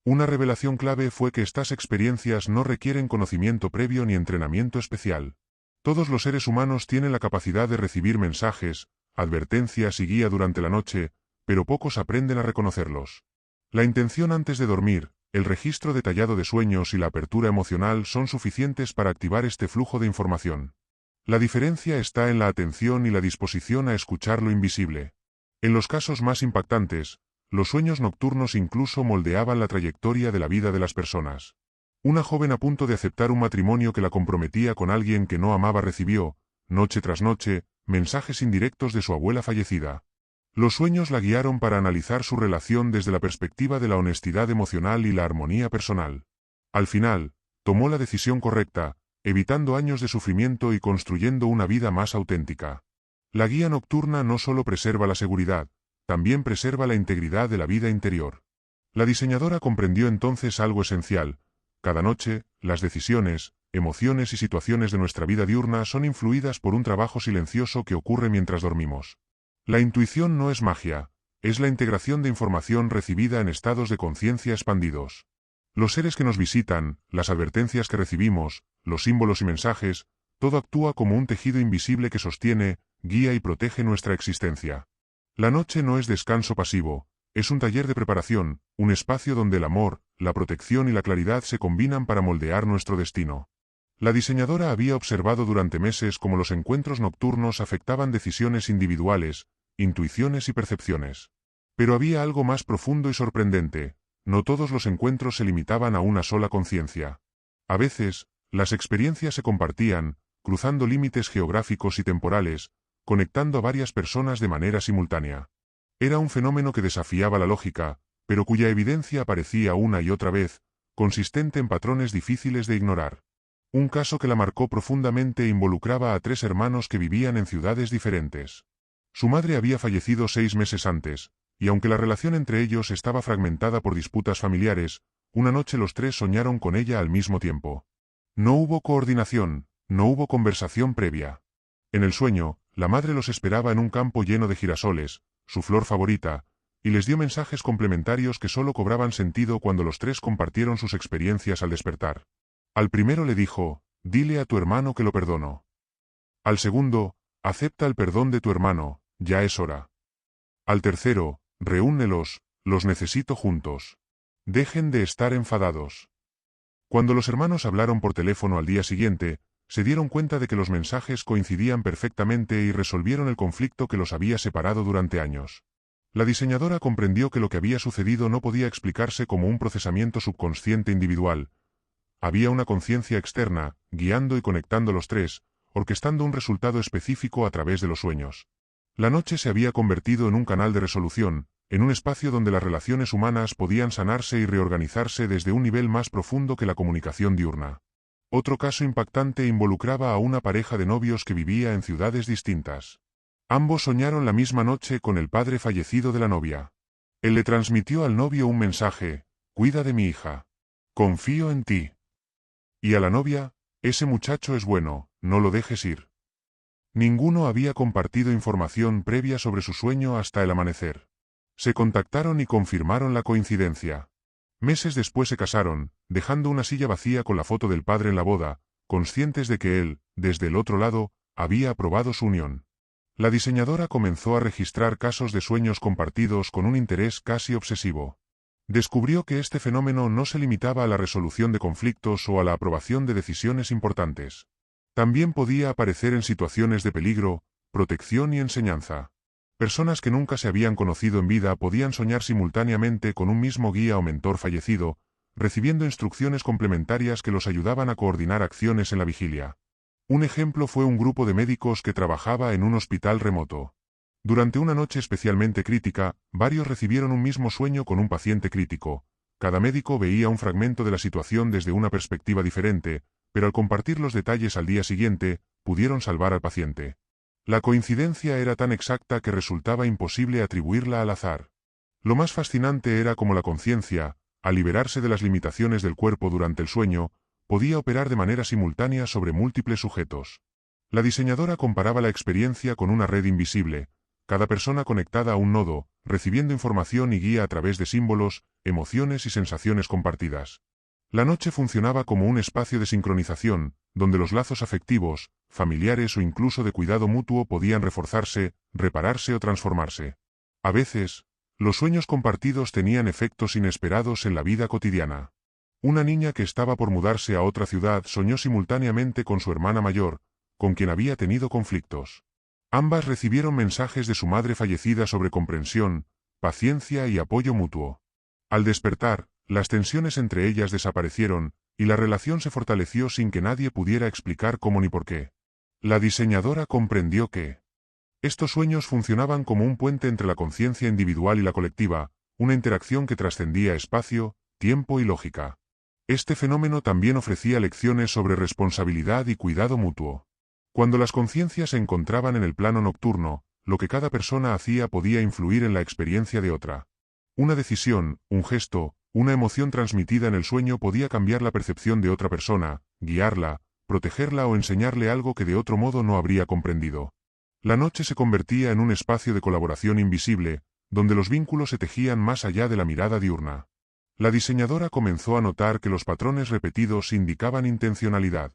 Una revelación clave fue que estas experiencias no requieren conocimiento previo ni entrenamiento especial. Todos los seres humanos tienen la capacidad de recibir mensajes, advertencias y guía durante la noche, pero pocos aprenden a reconocerlos. La intención antes de dormir, el registro detallado de sueños y la apertura emocional son suficientes para activar este flujo de información. La diferencia está en la atención y la disposición a escuchar lo invisible. En los casos más impactantes, los sueños nocturnos incluso moldeaban la trayectoria de la vida de las personas. Una joven a punto de aceptar un matrimonio que la comprometía con alguien que no amaba recibió, noche tras noche, mensajes indirectos de su abuela fallecida. Los sueños la guiaron para analizar su relación desde la perspectiva de la honestidad emocional y la armonía personal. Al final, tomó la decisión correcta, evitando años de sufrimiento y construyendo una vida más auténtica. La guía nocturna no solo preserva la seguridad, también preserva la integridad de la vida interior. La diseñadora comprendió entonces algo esencial. Cada noche, las decisiones, emociones y situaciones de nuestra vida diurna son influidas por un trabajo silencioso que ocurre mientras dormimos. La intuición no es magia, es la integración de información recibida en estados de conciencia expandidos. Los seres que nos visitan, las advertencias que recibimos, los símbolos y mensajes, todo actúa como un tejido invisible que sostiene, guía y protege nuestra existencia. La noche no es descanso pasivo, es un taller de preparación, un espacio donde el amor, la protección y la claridad se combinan para moldear nuestro destino. La diseñadora había observado durante meses cómo los encuentros nocturnos afectaban decisiones individuales, intuiciones y percepciones. Pero había algo más profundo y sorprendente. No todos los encuentros se limitaban a una sola conciencia. A veces, las experiencias se compartían, cruzando límites geográficos y temporales, conectando a varias personas de manera simultánea. Era un fenómeno que desafiaba la lógica, pero cuya evidencia aparecía una y otra vez, consistente en patrones difíciles de ignorar. Un caso que la marcó profundamente involucraba a 3 hermanos que vivían en ciudades diferentes. Su madre había fallecido 6 meses antes, y aunque la relación entre ellos estaba fragmentada por disputas familiares, una noche los 3 soñaron con ella al mismo tiempo. No hubo coordinación, no hubo conversación previa. En el sueño, la madre los esperaba en un campo lleno de girasoles, su flor favorita, y les dio mensajes complementarios que solo cobraban sentido cuando los 3 compartieron sus experiencias al despertar. Al primero le dijo, dile a tu hermano que lo perdono. Al segundo, acepta el perdón de tu hermano, ya es hora. Al tercero, reúnelos, los necesito juntos. Dejen de estar enfadados. Cuando los hermanos hablaron por teléfono al día siguiente, se dieron cuenta de que los mensajes coincidían perfectamente y resolvieron el conflicto que los había separado durante años. La diseñadora comprendió que lo que había sucedido no podía explicarse como un procesamiento subconsciente individual. Había una conciencia externa, guiando y conectando los 3, orquestando un resultado específico a través de los sueños. La noche se había convertido en un canal de resolución, en un espacio donde las relaciones humanas podían sanarse y reorganizarse desde un nivel más profundo que la comunicación diurna. Otro caso impactante involucraba a una pareja de novios que vivía en ciudades distintas. Ambos soñaron la misma noche con el padre fallecido de la novia. Él le transmitió al novio un mensaje: cuida de mi hija. Confío en ti. Y a la novia, ese muchacho es bueno, no lo dejes ir. Ninguno había compartido información previa sobre su sueño hasta el amanecer. Se contactaron y confirmaron la coincidencia. Meses después se casaron, dejando una silla vacía con la foto del padre en la boda, conscientes de que él, desde el otro lado, había aprobado su unión. La diseñadora comenzó a registrar casos de sueños compartidos con un interés casi obsesivo. Descubrió que este fenómeno no se limitaba a la resolución de conflictos o a la aprobación de decisiones importantes. También podía aparecer en situaciones de peligro, protección y enseñanza. Personas que nunca se habían conocido en vida podían soñar simultáneamente con un mismo guía o mentor fallecido, recibiendo instrucciones complementarias que los ayudaban a coordinar acciones en la vigilia. Un ejemplo fue un grupo de médicos que trabajaba en un hospital remoto. Durante una noche especialmente crítica, varios recibieron un mismo sueño con un paciente crítico. Cada médico veía un fragmento de la situación desde una perspectiva diferente, pero al compartir los detalles al día siguiente, pudieron salvar al paciente. La coincidencia era tan exacta que resultaba imposible atribuirla al azar. Lo más fascinante era cómo la conciencia, al liberarse de las limitaciones del cuerpo durante el sueño, podía operar de manera simultánea sobre múltiples sujetos. La diseñadora comparaba la experiencia con una red invisible, cada persona conectada a un nodo, recibiendo información y guía a través de símbolos, emociones y sensaciones compartidas. La noche funcionaba como un espacio de sincronización, donde los lazos afectivos, familiares o incluso de cuidado mutuo podían reforzarse, repararse o transformarse. A veces, los sueños compartidos tenían efectos inesperados en la vida cotidiana. Una niña que estaba por mudarse a otra ciudad soñó simultáneamente con su hermana mayor, con quien había tenido conflictos. Ambas recibieron mensajes de su madre fallecida sobre comprensión, paciencia y apoyo mutuo. Al despertar, las tensiones entre ellas desaparecieron, y la relación se fortaleció sin que nadie pudiera explicar cómo ni por qué. La diseñadora comprendió que estos sueños funcionaban como un puente entre la conciencia individual y la colectiva, una interacción que trascendía espacio, tiempo y lógica. Este fenómeno también ofrecía lecciones sobre responsabilidad y cuidado mutuo. Cuando las conciencias se encontraban en el plano nocturno, lo que cada persona hacía podía influir en la experiencia de otra. Una decisión, un gesto, una emoción transmitida en el sueño podía cambiar la percepción de otra persona, guiarla, protegerla o enseñarle algo que de otro modo no habría comprendido. La noche se convertía en un espacio de colaboración invisible, donde los vínculos se tejían más allá de la mirada diurna. La diseñadora comenzó a notar que los patrones repetidos indicaban intencionalidad.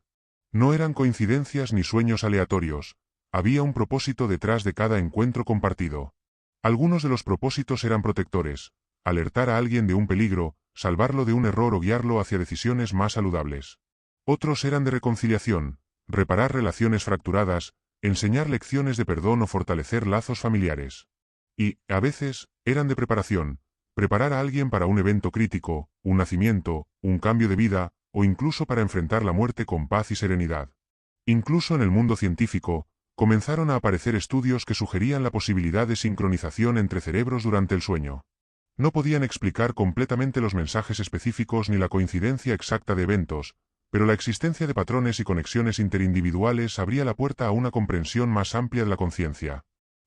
No eran coincidencias ni sueños aleatorios, había un propósito detrás de cada encuentro compartido. Algunos de los propósitos eran protectores, alertar a alguien de un peligro, salvarlo de un error o guiarlo hacia decisiones más saludables. Otros eran de reconciliación, reparar relaciones fracturadas, enseñar lecciones de perdón o fortalecer lazos familiares. Y, a veces, eran de preparación, preparar a alguien para un evento crítico, un nacimiento, un cambio de vida, o incluso para enfrentar la muerte con paz y serenidad. Incluso en el mundo científico, comenzaron a aparecer estudios que sugerían la posibilidad de sincronización entre cerebros durante el sueño. No podían explicar completamente los mensajes específicos ni la coincidencia exacta de eventos, pero la existencia de patrones y conexiones interindividuales abría la puerta a una comprensión más amplia de la conciencia.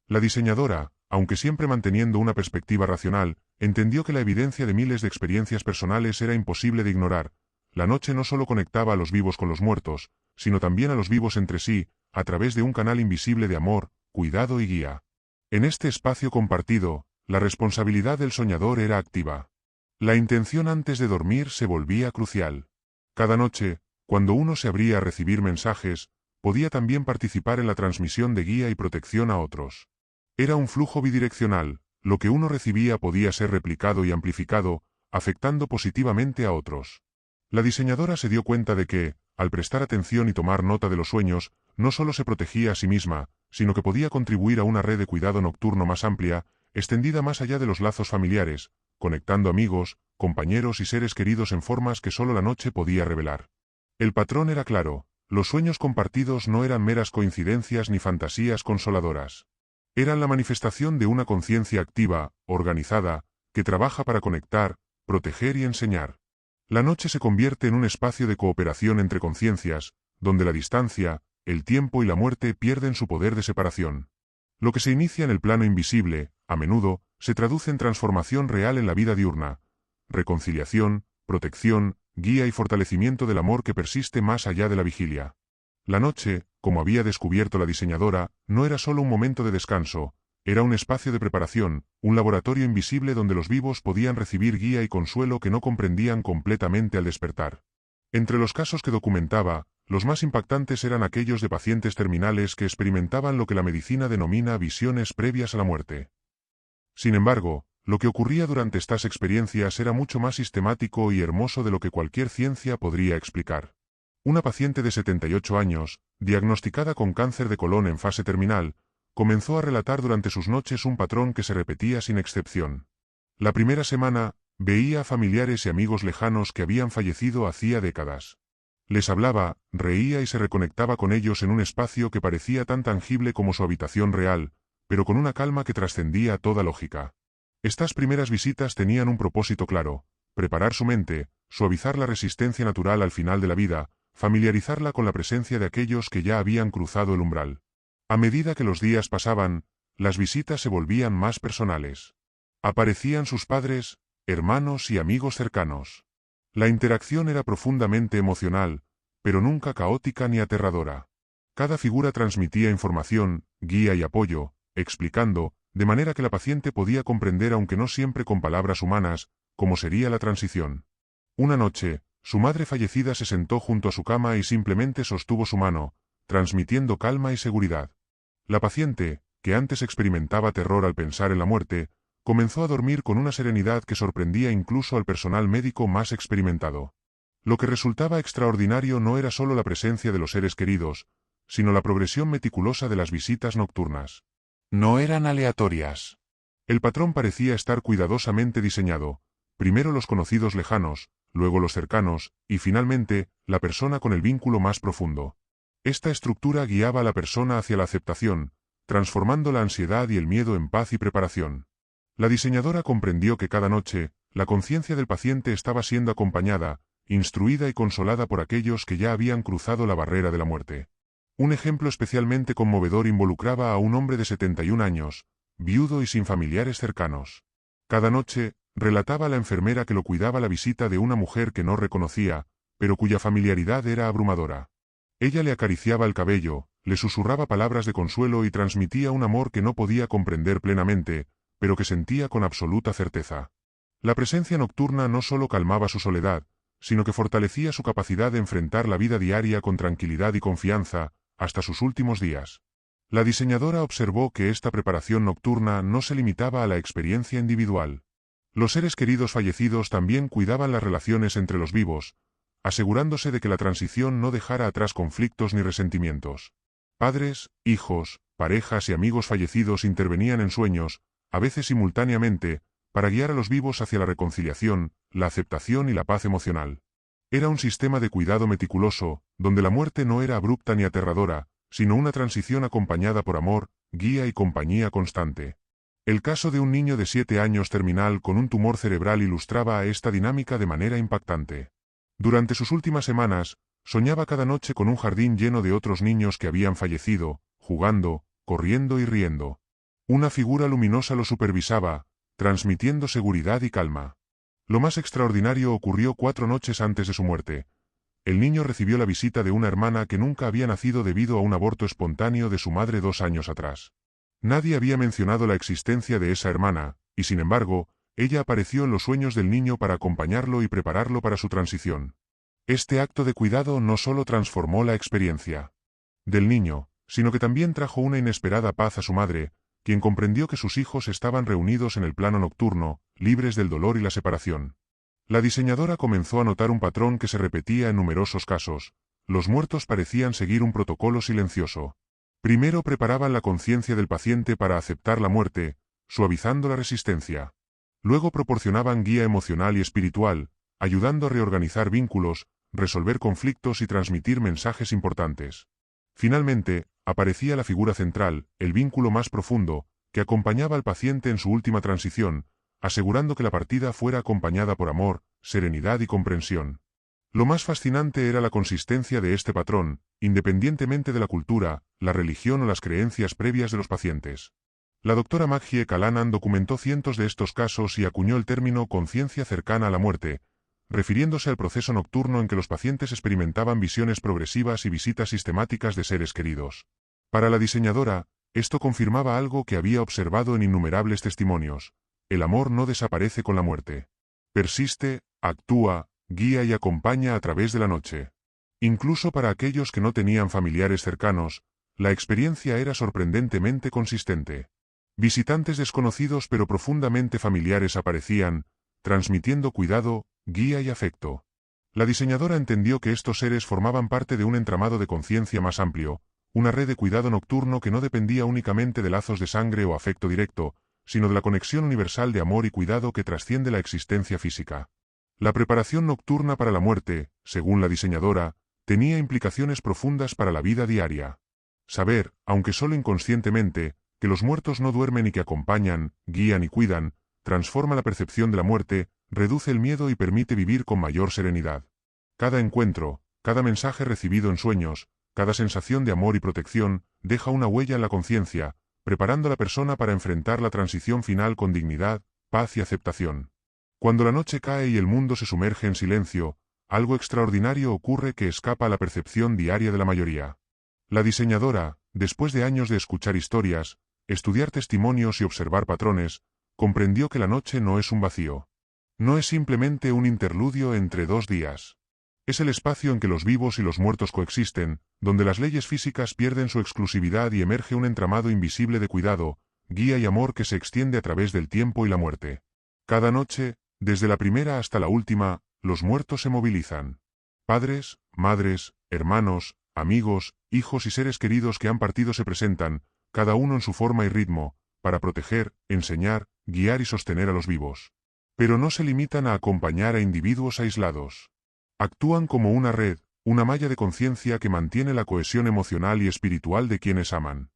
La diseñadora, aunque siempre manteniendo una perspectiva racional, entendió que la evidencia de miles de experiencias personales era imposible de ignorar. La noche no solo conectaba a los vivos con los muertos, sino también a los vivos entre sí, a través de un canal invisible de amor, cuidado y guía. En este espacio compartido, la responsabilidad del soñador era activa. La intención antes de dormir se volvía crucial. Cada noche, cuando uno se abría a recibir mensajes, podía también participar en la transmisión de guía y protección a otros. Era un flujo bidireccional, lo que uno recibía podía ser replicado y amplificado, afectando positivamente a otros. La diseñadora se dio cuenta de que, al prestar atención y tomar nota de los sueños, no solo se protegía a sí misma, sino que podía contribuir a una red de cuidado nocturno más amplia, extendida más allá de los lazos familiares, conectando amigos, compañeros y seres queridos en formas que solo la noche podía revelar. El patrón era claro, los sueños compartidos no eran meras coincidencias ni fantasías consoladoras. Eran la manifestación de una conciencia activa, organizada, que trabaja para conectar, proteger y enseñar. La noche se convierte en un espacio de cooperación entre conciencias, donde la distancia, el tiempo y la muerte pierden su poder de separación. Lo que se inicia en el plano invisible, a menudo, se traduce en transformación real en la vida diurna, reconciliación, protección, guía y fortalecimiento del amor que persiste más allá de la vigilia. La noche, como había descubierto la diseñadora, no era solo un momento de descanso, era un espacio de preparación, un laboratorio invisible donde los vivos podían recibir guía y consuelo que no comprendían completamente al despertar. Entre los casos que documentaba, los más impactantes eran aquellos de pacientes terminales que experimentaban lo que la medicina denomina visiones previas a la muerte. Sin embargo, lo que ocurría durante estas experiencias era mucho más sistemático y hermoso de lo que cualquier ciencia podría explicar. Una paciente de 78 años, diagnosticada con cáncer de colon en fase terminal, comenzó a relatar durante sus noches un patrón que se repetía sin excepción. La primera semana, veía a familiares y amigos lejanos que habían fallecido hacía décadas. Les hablaba, reía y se reconectaba con ellos en un espacio que parecía tan tangible como su habitación real, pero con una calma que trascendía toda lógica. Estas primeras visitas tenían un propósito claro: preparar su mente, suavizar la resistencia natural al final de la vida, familiarizarla con la presencia de aquellos que ya habían cruzado el umbral. A medida que los días pasaban, las visitas se volvían más personales. Aparecían sus padres, hermanos y amigos cercanos. La interacción era profundamente emocional, pero nunca caótica ni aterradora. Cada figura transmitía información, guía y apoyo, explicando, de manera que la paciente podía comprender, aunque no siempre con palabras humanas, cómo sería la transición. Una noche, su madre fallecida se sentó junto a su cama y simplemente sostuvo su mano, transmitiendo calma y seguridad. La paciente, que antes experimentaba terror al pensar en la muerte, comenzó a dormir con una serenidad que sorprendía incluso al personal médico más experimentado. Lo que resultaba extraordinario no era solo la presencia de los seres queridos, sino la progresión meticulosa de las visitas nocturnas. No eran aleatorias. El patrón parecía estar cuidadosamente diseñado: primero los conocidos lejanos, luego los cercanos, y finalmente, la persona con el vínculo más profundo. Esta estructura guiaba a la persona hacia la aceptación, transformando la ansiedad y el miedo en paz y preparación. La diseñadora comprendió que cada noche, la conciencia del paciente estaba siendo acompañada, instruida y consolada por aquellos que ya habían cruzado la barrera de la muerte. Un ejemplo especialmente conmovedor involucraba a un hombre de 71 años, viudo y sin familiares cercanos. Cada noche, relataba a la enfermera que lo cuidaba la visita de una mujer que no reconocía, pero cuya familiaridad era abrumadora. Ella le acariciaba el cabello, le susurraba palabras de consuelo y transmitía un amor que no podía comprender plenamente, pero que sentía con absoluta certeza. La presencia nocturna no solo calmaba su soledad, sino que fortalecía su capacidad de enfrentar la vida diaria con tranquilidad y confianza, hasta sus últimos días. La diseñadora observó que esta preparación nocturna no se limitaba a la experiencia individual. Los seres queridos fallecidos también cuidaban las relaciones entre los vivos, asegurándose de que la transición no dejara atrás conflictos ni resentimientos. Padres, hijos, parejas y amigos fallecidos intervenían en sueños, a veces simultáneamente, para guiar a los vivos hacia la reconciliación, la aceptación y la paz emocional. Era un sistema de cuidado meticuloso, donde la muerte no era abrupta ni aterradora, sino una transición acompañada por amor, guía y compañía constante. El caso de un niño de 7 años terminal con un tumor cerebral ilustraba a esta dinámica de manera impactante. Durante sus últimas semanas, soñaba cada noche con un jardín lleno de otros niños que habían fallecido, jugando, corriendo y riendo. Una figura luminosa lo supervisaba, transmitiendo seguridad y calma. Lo más extraordinario ocurrió 4 noches antes de su muerte. El niño recibió la visita de una hermana que nunca había nacido debido a un aborto espontáneo de su madre 2 años atrás. Nadie había mencionado la existencia de esa hermana, y sin embargo, ella apareció en los sueños del niño para acompañarlo y prepararlo para su transición. Este acto de cuidado no solo transformó la experiencia del niño, sino que también trajo una inesperada paz a su madre, quien comprendió que sus hijos estaban reunidos en el plano nocturno, libres del dolor y la separación. La diseñadora comenzó a notar un patrón que se repetía en numerosos casos: los muertos parecían seguir un protocolo silencioso. Primero preparaban la conciencia del paciente para aceptar la muerte, suavizando la resistencia. Luego proporcionaban guía emocional y espiritual, ayudando a reorganizar vínculos, resolver conflictos y transmitir mensajes importantes. Finalmente, aparecía la figura central, el vínculo más profundo, que acompañaba al paciente en su última transición, asegurando que la partida fuera acompañada por amor, serenidad y comprensión. Lo más fascinante era la consistencia de este patrón, independientemente de la cultura, la religión o las creencias previas de los pacientes. La doctora Maggie Callanan documentó cientos de estos casos y acuñó el término conciencia cercana a la muerte, refiriéndose al proceso nocturno en que los pacientes experimentaban visiones progresivas y visitas sistemáticas de seres queridos. Para la diseñadora, esto confirmaba algo que había observado en innumerables testimonios: el amor no desaparece con la muerte. Persiste, actúa, guía y acompaña a través de la noche. Incluso para aquellos que no tenían familiares cercanos, la experiencia era sorprendentemente consistente. Visitantes desconocidos pero profundamente familiares aparecían, transmitiendo cuidado, guía y afecto. La diseñadora entendió que estos seres formaban parte de un entramado de conciencia más amplio, una red de cuidado nocturno que no dependía únicamente de lazos de sangre o afecto directo, sino de la conexión universal de amor y cuidado que trasciende la existencia física. La preparación nocturna para la muerte, según la diseñadora, tenía implicaciones profundas para la vida diaria. Saber, aunque solo inconscientemente, que los muertos no duermen y que acompañan, guían y cuidan, transforma la percepción de la muerte, reduce el miedo y permite vivir con mayor serenidad. Cada encuentro, cada mensaje recibido en sueños, cada sensación de amor y protección, deja una huella en la conciencia, preparando a la persona para enfrentar la transición final con dignidad, paz y aceptación. Cuando la noche cae y el mundo se sumerge en silencio, algo extraordinario ocurre que escapa a la percepción diaria de la mayoría. La diseñadora, después de años de escuchar historias, estudiar testimonios y observar patrones, comprendió que la noche no es un vacío. No es simplemente un interludio entre dos días. Es el espacio en que los vivos y los muertos coexisten, donde las leyes físicas pierden su exclusividad y emerge un entramado invisible de cuidado, guía y amor que se extiende a través del tiempo y la muerte. Cada noche, desde la primera hasta la última, los muertos se movilizan. Padres, madres, hermanos, amigos, hijos y seres queridos que han partido se presentan, cada uno en su forma y ritmo, para proteger, enseñar, guiar y sostener a los vivos. Pero no se limitan a acompañar a individuos aislados. Actúan como una red, una malla de conciencia que mantiene la cohesión emocional y espiritual de quienes aman.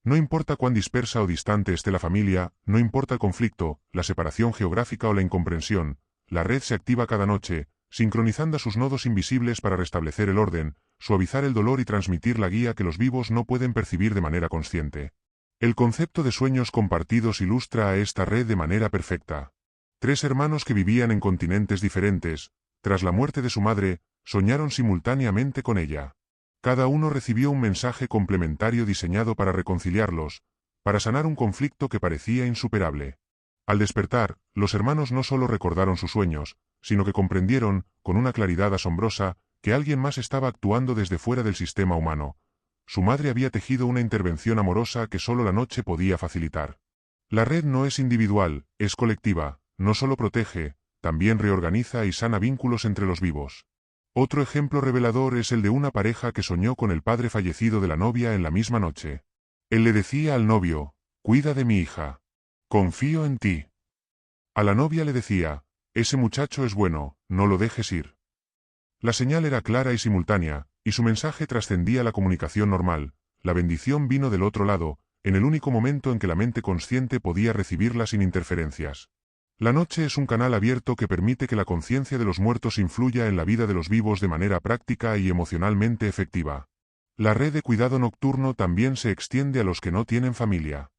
No importa cuán dispersa o distante esté la familia, no importa el conflicto, la separación geográfica o la incomprensión, la red se activa cada noche, sincronizando a sus nodos invisibles para restablecer el orden, suavizar el dolor y transmitir la guía que los vivos no pueden percibir de manera consciente. El concepto de sueños compartidos ilustra a esta red de manera perfecta. 3 hermanos que vivían en continentes diferentes, tras la muerte de su madre, soñaron simultáneamente con ella. Cada uno recibió un mensaje complementario diseñado para reconciliarlos, para sanar un conflicto que parecía insuperable. Al despertar, los hermanos no solo recordaron sus sueños, sino que comprendieron, con una claridad asombrosa, que alguien más estaba actuando desde fuera del sistema humano. Su madre había tejido una intervención amorosa que solo la noche podía facilitar. La red no es individual, es colectiva, no solo protege, también reorganiza y sana vínculos entre los vivos. Otro ejemplo revelador es el de una pareja que soñó con el padre fallecido de la novia en la misma noche. Él le decía al novio: «Cuida de mi hija. Confío en ti». A la novia le decía: «Ese muchacho es bueno, no lo dejes ir». La señal era clara y simultánea, y su mensaje trascendía la comunicación normal. La bendición vino del otro lado, en el único momento en que la mente consciente podía recibirla sin interferencias. La noche es un canal abierto que permite que la conciencia de los muertos influya en la vida de los vivos de manera práctica y emocionalmente efectiva. La red de cuidado nocturno también se extiende a los que no tienen familia.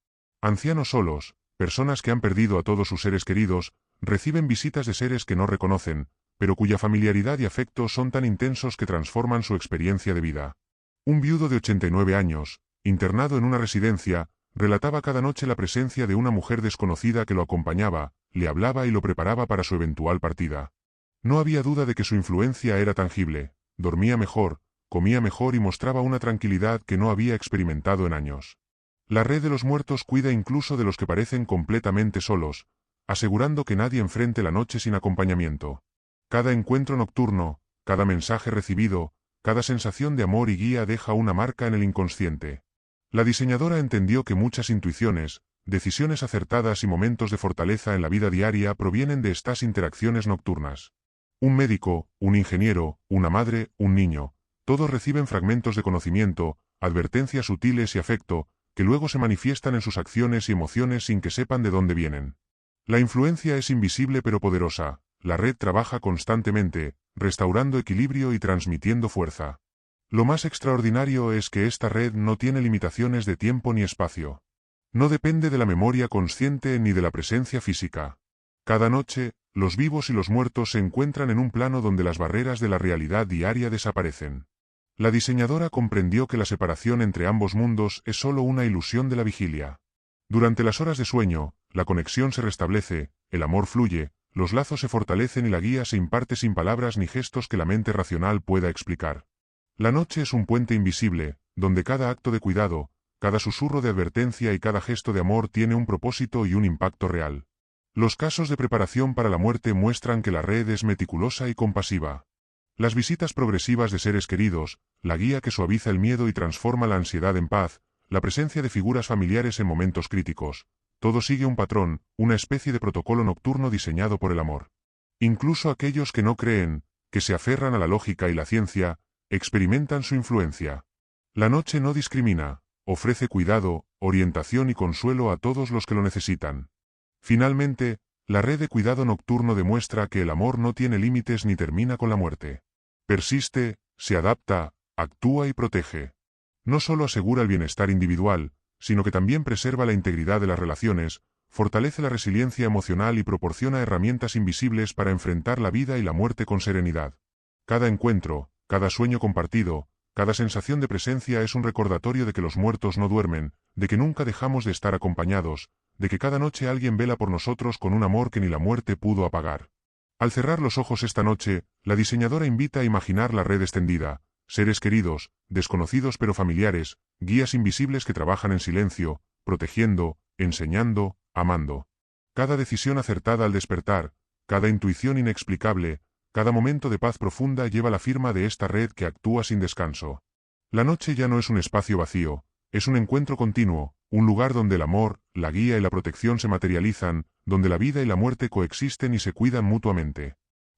Ancianos solos, personas que han perdido a todos sus seres queridos, reciben visitas de seres que no reconocen, pero cuya familiaridad y afecto son tan intensos que transforman su experiencia de vida. Un viudo de 89 años, internado en una residencia, relataba cada noche la presencia de una mujer desconocida que lo acompañaba, le hablaba y lo preparaba para su eventual partida. No había duda de que su influencia era tangible, dormía mejor, comía mejor y mostraba una tranquilidad que no había experimentado en años. La red de los muertos cuida incluso de los que parecen completamente solos, asegurando que nadie enfrente la noche sin acompañamiento. Cada encuentro nocturno, cada mensaje recibido, cada sensación de amor y guía deja una marca en el inconsciente. La diseñadora entendió que muchas intuiciones, decisiones acertadas y momentos de fortaleza en la vida diaria provienen de estas interacciones nocturnas. Un médico, un ingeniero, una madre, un niño, todos reciben fragmentos de conocimiento, advertencias sutiles y afecto, que luego se manifiestan en sus acciones y emociones sin que sepan de dónde vienen. La influencia es invisible pero poderosa, la red trabaja constantemente, restaurando equilibrio y transmitiendo fuerza. Lo más extraordinario es que esta red no tiene limitaciones de tiempo ni espacio. No depende de la memoria consciente ni de la presencia física. Cada noche, los vivos y los muertos se encuentran en un plano donde las barreras de la realidad diaria desaparecen. La diseñadora comprendió que la separación entre ambos mundos es solo una ilusión de la vigilia. Durante las horas de sueño, la conexión se restablece, el amor fluye, los lazos se fortalecen y la guía se imparte sin palabras ni gestos que la mente racional pueda explicar. La noche es un puente invisible, donde cada acto de cuidado, cada susurro de advertencia y cada gesto de amor tiene un propósito y un impacto real. Los casos de preparación para la muerte muestran que la red es meticulosa y compasiva. Las visitas progresivas de seres queridos, la guía que suaviza el miedo y transforma la ansiedad en paz, la presencia de figuras familiares en momentos críticos, todo sigue un patrón, una especie de protocolo nocturno diseñado por el amor. Incluso aquellos que no creen, que se aferran a la lógica y la ciencia, experimentan su influencia. La noche no discrimina, ofrece cuidado, orientación y consuelo a todos los que lo necesitan. Finalmente, la red de cuidado nocturno demuestra que el amor no tiene límites ni termina con la muerte. Persiste, se adapta, actúa y protege. No solo asegura el bienestar individual, sino que también preserva la integridad de las relaciones, fortalece la resiliencia emocional y proporciona herramientas invisibles para enfrentar la vida y la muerte con serenidad. Cada encuentro, cada sueño compartido, cada sensación de presencia es un recordatorio de que los muertos no duermen, de que nunca dejamos de estar acompañados, de que cada noche alguien vela por nosotros con un amor que ni la muerte pudo apagar. Al cerrar los ojos esta noche, la diseñadora invita a imaginar la red extendida, seres queridos, desconocidos pero familiares, guías invisibles que trabajan en silencio, protegiendo, enseñando, amando. Cada decisión acertada al despertar, cada intuición inexplicable, cada momento de paz profunda lleva la firma de esta red que actúa sin descanso. La noche ya no es un espacio vacío, es un encuentro continuo, un lugar donde el amor, la guía y la protección se materializan, donde la vida y la muerte coexisten y se cuidan mutuamente.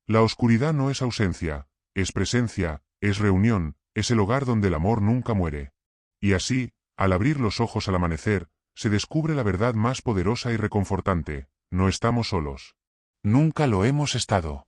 La oscuridad no es ausencia, es presencia, es reunión, es el hogar donde el amor nunca muere. Y así, al abrir los ojos al amanecer, se descubre la verdad más poderosa y reconfortante: no estamos solos. Nunca lo hemos estado.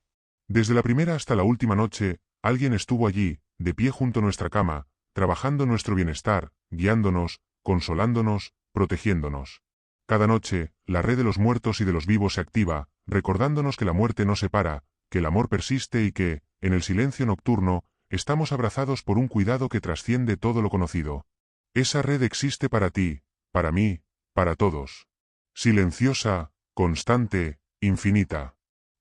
Desde la primera hasta la última noche, alguien estuvo allí, de pie junto a nuestra cama, trabajando nuestro bienestar, guiándonos, consolándonos, protegiéndonos. Cada noche, la red de los muertos y de los vivos se activa, recordándonos que la muerte no separa, que el amor persiste y que, en el silencio nocturno, estamos abrazados por un cuidado que trasciende todo lo conocido. Esa red existe para ti, para mí, para todos. Silenciosa, constante, infinita.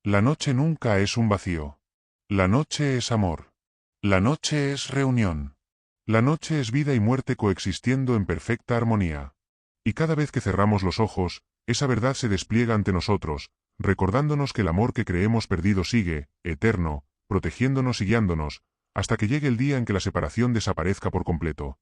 La noche nunca es un vacío. La noche es amor. La noche es reunión. La noche es vida y muerte coexistiendo en perfecta armonía. Y cada vez que cerramos los ojos, esa verdad se despliega ante nosotros, recordándonos que el amor que creemos perdido sigue, eterno, protegiéndonos y guiándonos, hasta que llegue el día en que la separación desaparezca por completo.